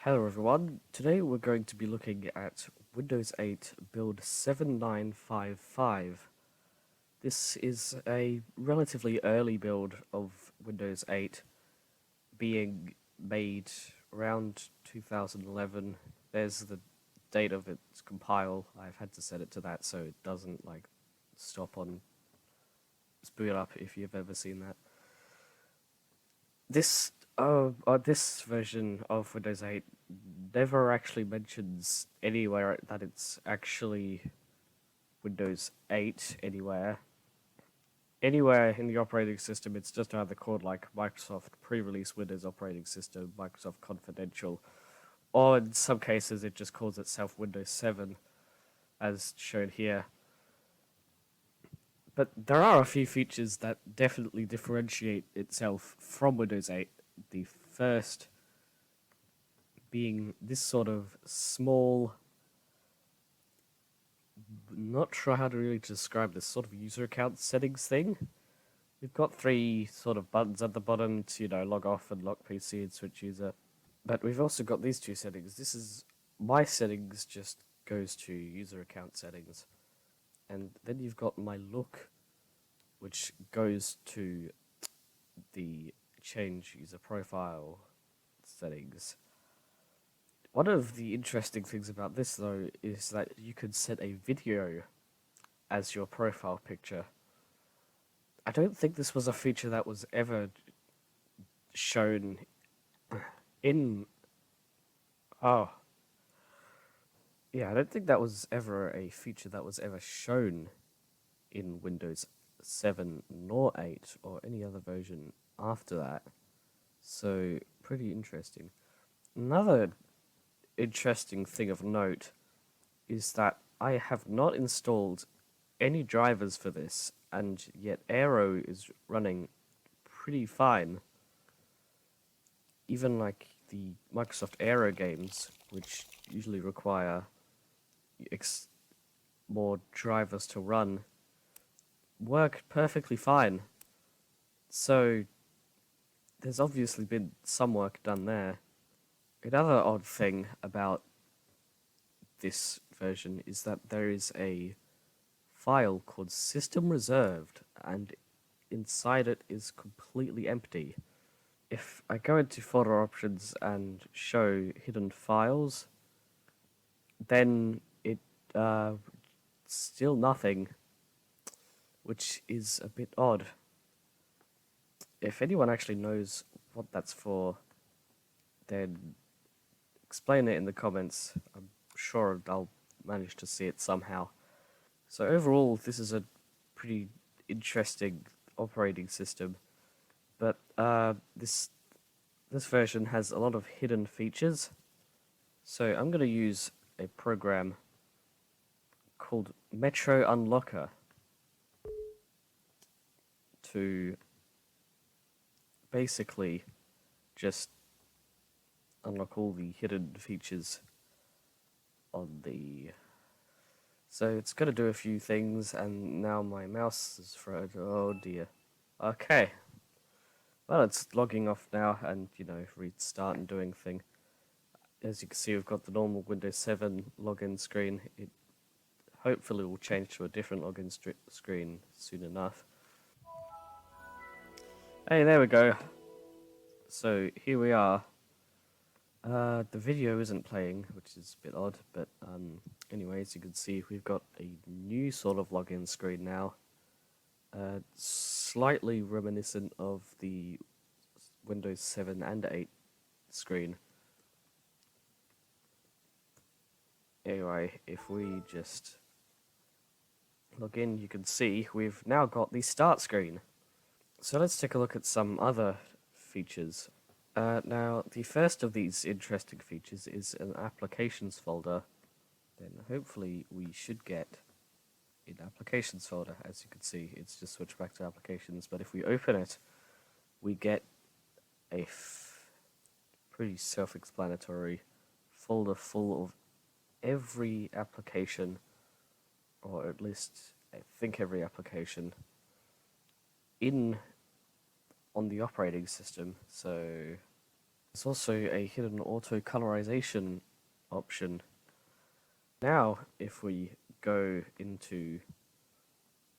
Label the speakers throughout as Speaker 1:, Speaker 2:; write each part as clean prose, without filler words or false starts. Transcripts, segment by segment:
Speaker 1: Hello everyone, today we're going to be looking at Windows 8 build 7955. This is a relatively early build of Windows 8, being made around 2011. There's the date of its compile. I've had to set it to that so it doesn't stop on boot up if you've ever seen that. This version of Windows 8 never actually mentions anywhere that it's actually Windows 8 anywhere. Anywhere in the operating system, it's just either called like Microsoft Pre-Release Windows Operating System, Microsoft Confidential, or in some cases it just calls itself Windows 7, as shown here. But there are a few features that definitely differentiate itself from Windows 8. The first being this sort of small, not sure how to really describe this sort of user account settings thing. We've got three sort of buttons at the bottom to, log off and lock PC and switch user. But we've also got these two settings. This is my settings, just goes to user account settings. And then you've got my look, which goes to the change user profile settings. One of the interesting things about this, though, is that you could set a video as your profile picture. I don't think this was a feature that was ever shown in... Oh. Yeah, I don't think that was ever a feature that was ever shown in Windows 7 nor 8 or any other version after that. So, pretty interesting. Another interesting thing of note is that I have not installed any drivers for this, and yet Aero is running pretty fine. Even like the Microsoft Aero games, which usually require more drivers to run, work perfectly fine. So there's obviously been some work done there. Another odd thing about this version is that there is a file called System Reserved, and inside it is completely empty. If I go into folder options and show hidden files, then it still nothing, which is a bit odd. If anyone actually knows what that's for, then explain it in the comments. I'm sure I'll manage to see it somehow. So overall, this is a pretty interesting operating system, but this version has a lot of hidden features. So I'm going to use a program called Metro Unlocker to basically just unlock all the hidden features on the... So it's going to do a few things, and now my mouse is fried. Oh dear. Okay. Well, it's logging off now, and, restart and doing thing. As you can see, we've got the normal Windows 7 login screen. It hopefully will change to a different login screen soon enough. Hey, there we go. So, here we are. The video isn't playing, which is a bit odd, but anyway, as you can see, we've got a new sort of login screen now. Slightly reminiscent of the Windows 7 and 8 screen. Anyway, if we just log in, you can see we've now got the start screen. So let's take a look at some other features. Now, the first of these interesting features is an applications folder. Then hopefully we should get an applications folder. As you can see, it's just switched back to applications, but if we open it, we get a pretty self-explanatory folder full of every application, or at least I think every application on the operating system. So There's also a hidden auto colorization option. Now, if we go into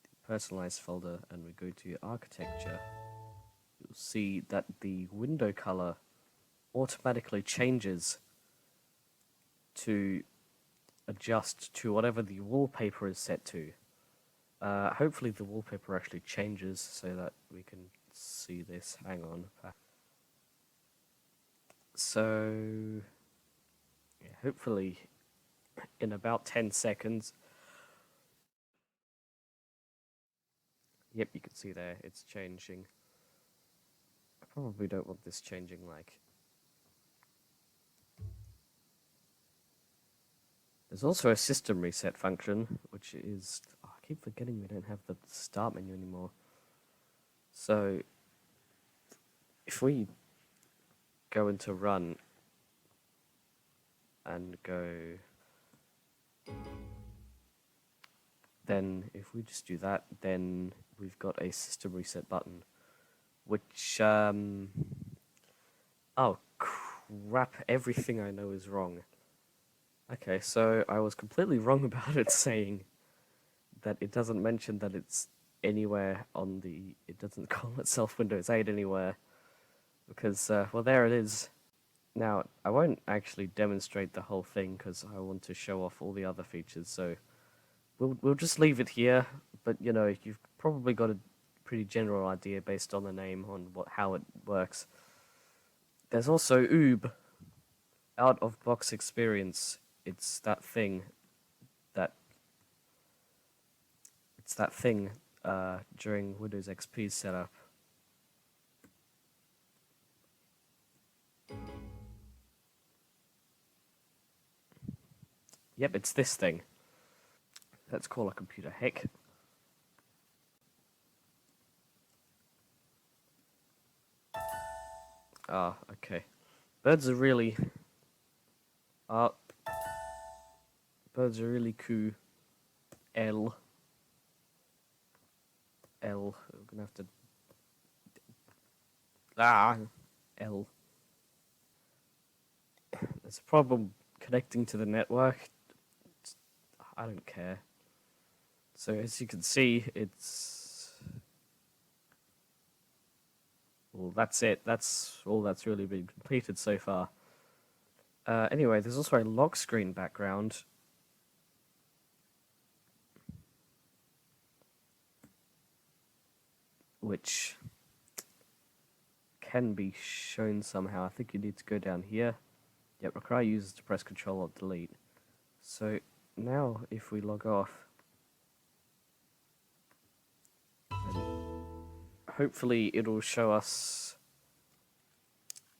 Speaker 1: the personalized folder and we go to architecture, you'll see that the window color automatically changes to adjust to whatever the wallpaper is set to. Hopefully the wallpaper actually changes so that we can see this. Hang on. So, yeah, hopefully in about 10 seconds. Yep, you can see there, it's changing. I probably don't want this changing like... There's also a system reset function, which is... Oh, I keep forgetting we don't have the start menu anymore. So, if we go into run and go... Then, if we just do that, then we've got a system reset button, which, oh, crap, everything I know is wrong. Okay, so I was completely wrong about it saying that it doesn't mention that it's anywhere on the... It doesn't call itself Windows 8 anywhere, because, well, there it is. Now, I won't actually demonstrate the whole thing, because I want to show off all the other features, so... We'll just leave it here, but you know, you've probably got a pretty general idea based on the name on how it works. There's also OOB, out of box experience. It's that thing during Windows XP's setup. Yep, it's this thing. Let's call a computer heck. Ah, okay. Birds are really... birds are really cool. L. We're gonna have to... L. There's a problem connecting to the network. I don't care. So as you can see, it's... Well, that's it. That's all that's really been completed so far. Anyway, there's also a lock screen background. Which can be shown somehow. I think you need to go down here. Yep, require users to press Control or Delete. So now if we log off, hopefully it'll show us...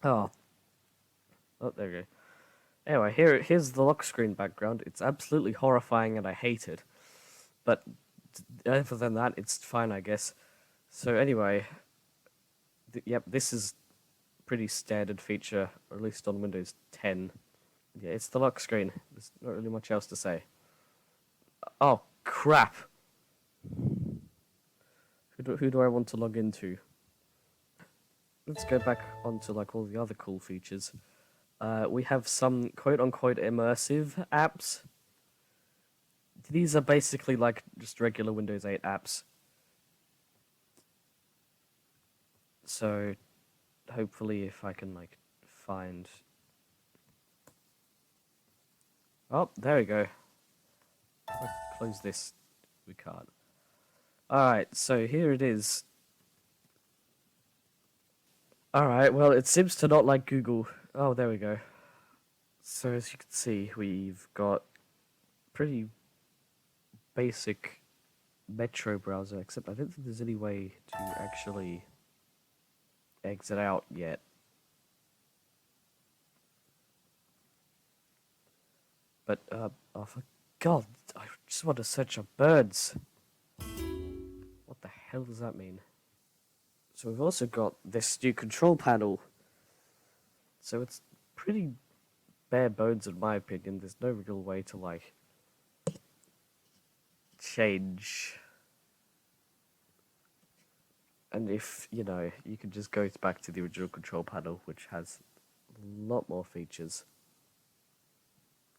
Speaker 1: Oh, there we go. Anyway, here's the lock screen background. It's absolutely horrifying and I hate it. But other than that, it's fine, I guess. So anyway, yep, this is pretty standard feature, or at least on Windows 10. Yeah, it's the lock screen. There's not really much else to say. Oh, crap! Who do I want to log into? Let's go back onto like all the other cool features. We have some quote-unquote immersive apps. These are basically like just regular Windows 8 apps. So, hopefully if I can like find... Oh, there we go. I'll close this. We can't. Alright, so here it is. Alright, well, it seems to not like Google. Oh, there we go. So as you can see, we've got pretty basic Metro browser, except I don't think there's any way to actually exit out yet. But, oh for God, I just want to search up birds. What the hell does that mean? So we've also got this new control panel. So it's pretty bare bones in my opinion. There's no real way to like change. And if, you know, you can just go back to the original control panel, which has lot more features.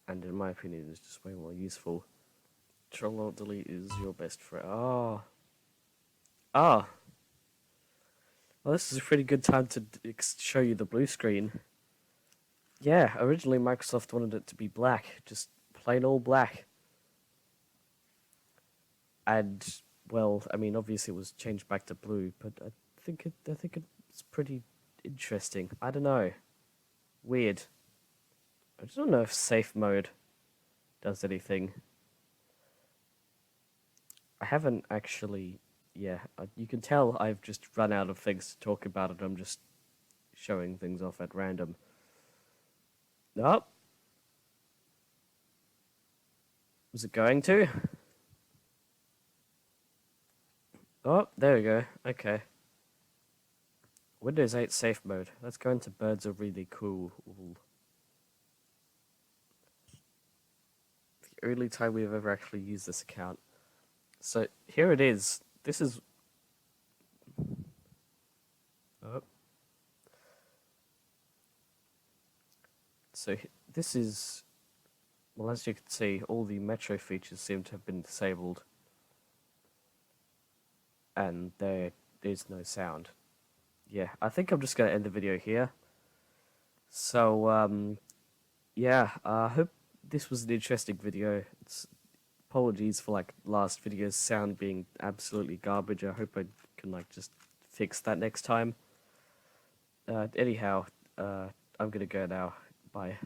Speaker 1: And in my opinion, it's just way more useful. Control-Alt-Delete is your best friend. Oh. Ah. Well, this is a pretty good time to show you the blue screen. Yeah, originally Microsoft wanted it to be black, just plain old black. And, well, I mean, obviously it was changed back to blue, but I think it's pretty interesting. I don't know. Weird. I just don't know if safe mode does anything. I haven't actually... Yeah, you can tell I've just run out of things to talk about, and I'm just showing things off at random. Nope. Was it going to? Oh, there we go. Okay. Windows 8 safe mode. Let's go into birds are really cool. The only time we've ever actually used this account. So here it is. This is... Oh. So this is... Well, as you can see, all the Metro features seem to have been disabled. And there is no sound. Yeah, I think I'm just going to end the video here. So, yeah, I hope this was an interesting video. Apologies for, like, last video's sound being absolutely garbage. I hope I can, like, just fix that next time. Anyhow, I'm gonna go now. Bye.